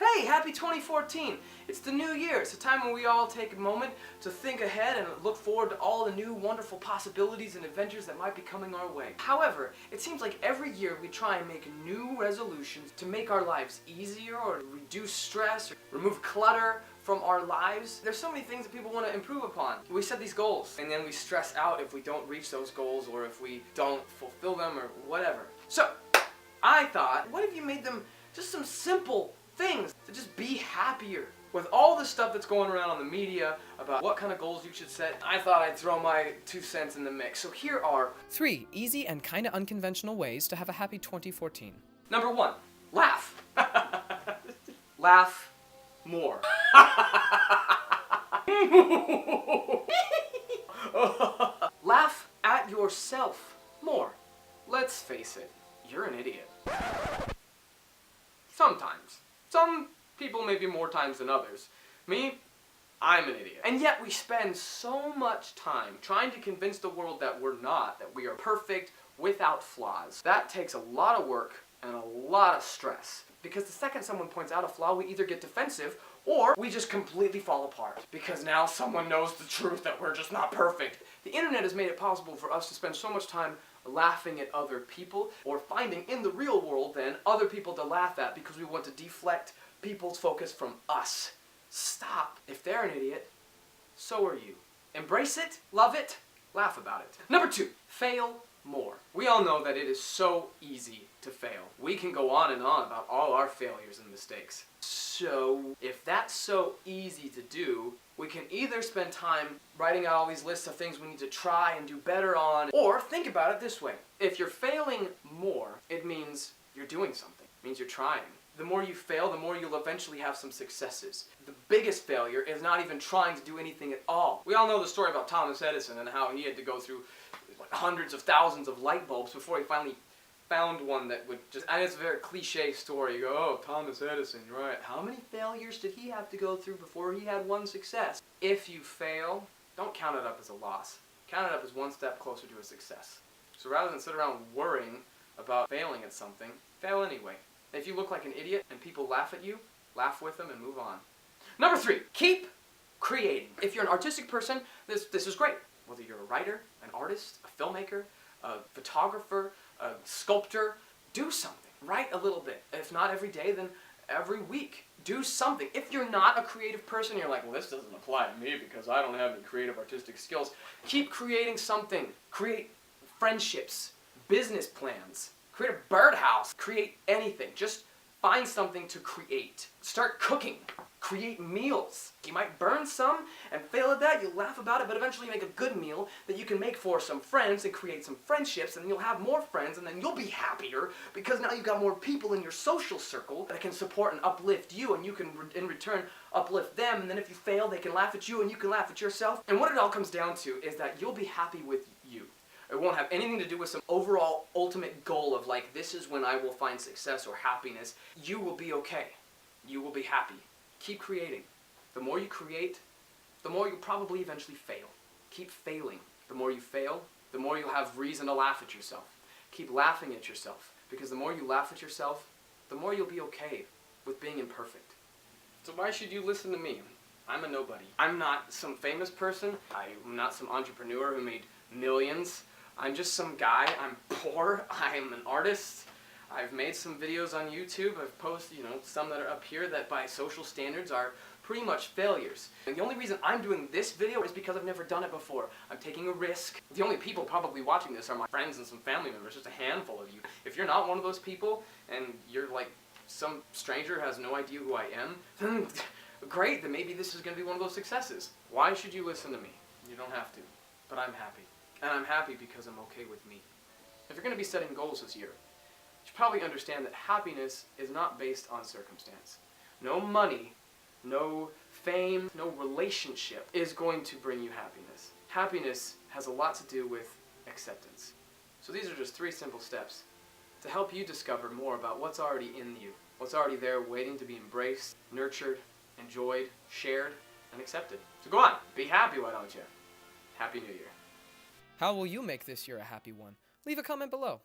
Hey, happy 2014! It's the new year. It's a time when we all take a moment to think ahead and look forward to all the new wonderful possibilities and adventures that might be coming our way. However, it seems like every year we try and make new resolutions to make our lives easier or to reduce stress or remove clutter from our lives. There's so many things that people want to improve upon. We set these goals and then we stress out if we don't reach those goals or if we don't fulfill them or whatever. So, I thought, what if you made them just some simple things to just be happier? With all the stuff that's going around on the media about what kind of goals you should set, I thought I'd throw my 2 cents in the mix. So here are 3 easy and kinda unconventional ways to have a happy 2014. Number 1, laugh. Laugh more. Laugh at yourself more. Let's face it, you're an idiot. Sometimes. Some people maybe more times than others. Me, I'm an idiot. And yet we spend so much time trying to convince the world that we're not, that we are perfect without flaws. That takes a lot of work and a lot of stress. Because the second someone points out a flaw, we either get defensive or we just completely fall apart. Because now someone knows the truth that we're just not perfect. The internet has made it possible for us to spend so much time laughing at other people, or finding in the real world then other people to laugh at because we want to deflect people's focus from us. Stop. If they're an idiot, so are you. Embrace it, love it, laugh about it. Number 2, fail more. We all know that it is so easy to fail. We can go on and on about all our failures and mistakes. So, if that's so easy to do, we can either spend time writing out all these lists of things we need to try and do better on, or think about it this way. If you're failing more, it means you're doing something. It means you're trying. The more you fail, the more you'll eventually have some successes. The biggest failure is not even trying to do anything at all. We all know the story about Thomas Edison and how he had to go through like hundreds of thousands of light bulbs before he finally found one that would just, and it's a very cliche story. You go, oh, Thomas Edison, you're right. How many failures did he have to go through before he had one success? If you fail, don't count it up as a loss. Count it up as one step closer to a success. So rather than sit around worrying about failing at something, fail anyway. If you look like an idiot and people laugh at you, laugh with them and move on. Number 3, keep creating. If you're an artistic person, this is great. Whether you're a writer, an artist, a filmmaker, a photographer, a sculptor, do something. Write a little bit. If not every day, then every week. Do something. If you're not a creative person, you're like, well, this doesn't apply to me because I don't have any creative artistic skills. Keep creating something. Create friendships, business plans, create a birdhouse, create anything. Just find something to create. Start cooking. Create meals. You might burn some and fail at that, you'll laugh about it, but eventually you make a good meal that you can make for some friends and create some friendships, and you'll have more friends, and then you'll be happier because now you've got more people in your social circle that can support and uplift you, and you can in return uplift them, and then if you fail, they can laugh at you and you can laugh at yourself. And what it all comes down to is that you'll be happy with you. It won't have anything to do with some overall ultimate goal of like, this is when I will find success or happiness. You will be okay. You will be happy. Keep creating. The more you create, the more you'll probably eventually fail. Keep failing. The more you fail, the more you'll have reason to laugh at yourself. Keep laughing at yourself, because the more you laugh at yourself, the more you'll be okay with being imperfect. So why should you listen to me? I'm a nobody. I'm not some famous person. I'm not some entrepreneur who made millions. I'm just some guy. I'm poor. I'm an artist. I've made some videos on YouTube. I've posted, some that are up here that by social standards are pretty much failures. And the only reason I'm doing this video is because I've never done it before. I'm taking a risk. The only people probably watching this are my friends and some family members, just a handful of you. If you're not one of those people and you're like some stranger who has no idea who I am, then great, then maybe this is going to be one of those successes. Why should you listen to me? You don't have to. But I'm happy. And I'm happy because I'm okay with me. If you're going to be setting goals this year, you should probably understand that happiness is not based on circumstance. No money, no fame, no relationship is going to bring you happiness. Happiness has a lot to do with acceptance. So these are just 3 simple steps to help you discover more about what's already in you, what's already there waiting to be embraced, nurtured, enjoyed, shared, and accepted. So go on, be happy, why don't you? Happy New Year. How will you make this year a happy one? Leave a comment below.